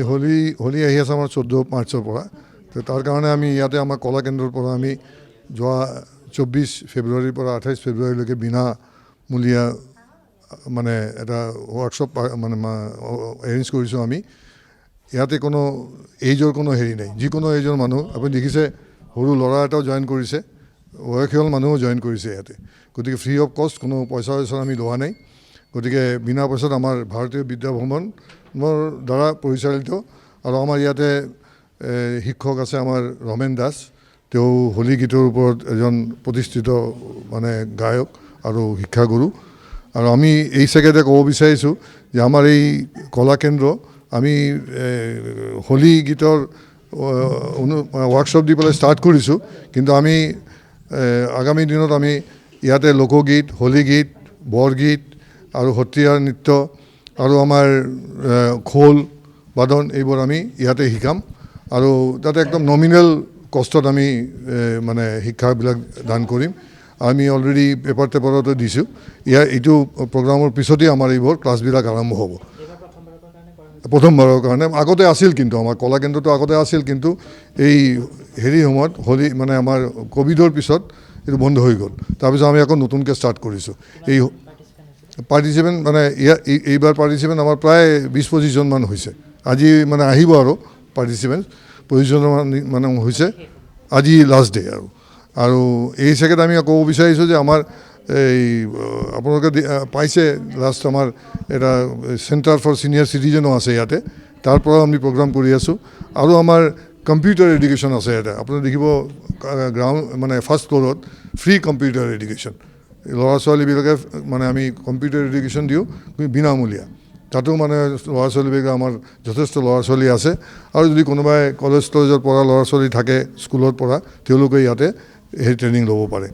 হোলী আহি আছে আমাৰ 14 মাৰ্চৰ পৰা। তো তাৰ কাৰণে আমি ইয়াতে আমাৰ কলা কেন্দ্ৰৰ পৰা আমি যোৱা 24 ফেব্ৰুৱাৰীৰ পৰা 28 ফেব্ৰুৱাৰীলৈকে বিনামূলীয়া মানে এটা ৱৰ্কশ্বপ মানে এৰেঞ্জ কৰিছোঁ আমি। ইয়াতে কোনো এইজৰ কোনো হেৰি নাই, যিকোনো এইজৰ মানুহ আপুনি দেখিছে, সৰু ল'ৰা এটাও জইন কৰিছে, বয়সীয়াল মানুহো জইন কৰিছে ইয়াতে। গতিকে ফ্ৰী অফ কষ্ট, কোনো পইচা আমি লোৱা নাই। গতিকে বিনা পইচাত আমাৰ ভাৰতীয় বিদ্যা ভ্ৰমণৰ দ্বাৰা পৰিচালিত। আৰু আমাৰ ইয়াতে শিক্ষক আছে আমাৰ ৰমেন দাস, তেওঁ হোলী গীতৰ ওপৰত এজন প্ৰতিষ্ঠিত মানে গায়ক আৰু শিক্ষাগুৰু। আৰু আমি এই চেগেতে ক'ব বিচাৰিছোঁ যে আমাৰ এই কলা কেন্দ্ৰ আমি হোলী গীতৰ ৱৰ্কশ্বপ দি পেলাই ষ্টাৰ্ট কৰিছোঁ, কিন্তু আমি আগামী দিনত আমি ইয়াতে লোকগীত, হোলী গীত, বৰগীত আৰু সত্ৰীয়া নৃত্য আৰু আমাৰ খোল বাদন এইবোৰ আমি ইয়াতে শিকাম। আৰু তাতে একদম নমিনেল কষ্টত আমি মানে শিক্ষাবিলাক দান কৰিম। আমি অলৰেডি পেপাৰতো দিছোঁ। এইটো প্ৰগ্ৰামৰ পিছতেই আমাৰ এইবোৰ ক্লাছবিলাক আৰম্ভ হ'ব। প্ৰথমবাৰৰ কাৰণে আগতে আছিল, কিন্তু আমাৰ কলা কেন্দ্ৰটো আগতে আছিল, কিন্তু এই সময়ত হোলী মানে আমাৰ ক'ভিডৰ পিছত এইটো বন্ধ হৈ গ'ল। তাৰপিছত আমি আকৌ নতুনকৈ ষ্টাৰ্ট কৰিছোঁ। এই পাৰ্টিচিপেণ্ট মানে এইবাৰ পাৰ্টিচিপেণ্ট আমাৰ প্ৰায় 20-25 জনমান হৈছে। আজি মানে আহিব আৰু পাৰ্টিচিপেণ্ট 25 জনমান মানে হৈছে। আজি লাষ্ট ডে আৰু এই চেকেট আমি ক'ব বিচাৰিছোঁ যে আমাৰ এই আপোনালোকে পাইছে লাষ্ট আমাৰ এটা চেণ্টাৰ ফৰ ছিনিয়ৰ চিটিজেনো আছে ইয়াতে, তাৰ পৰাও আমি প্ৰগ্ৰাম কৰি আছোঁ। আৰু আমাৰ কম্পিউটাৰ এডুকেশ্যন আছে ইয়াতে। আপোনালোকে দেখিব গ্ৰাউণ্ড মানে ফাৰ্ষ্ট ফ্ল'ৰত ফ্ৰী কম্পিউটাৰ এডুকেশ্যন। ল'ৰা ছোৱালীবিলাকে মানে আমি কম্পিউটাৰ এডুকেশ্যন দিওঁ বিনামূলীয়া। তাতো মানে ল'ৰা ছোৱালীবিলাক আমাৰ যথেষ্ট ল'ৰা ছোৱালী আছে। আৰু যদি কোনোবাই কলেজৰ পৰা ল'ৰা ছোৱালী থাকে, স্কুলত পঢ়া, তেওঁলোকে ইয়াতে সেই ট্ৰেইনিং ল'ব পাৰে।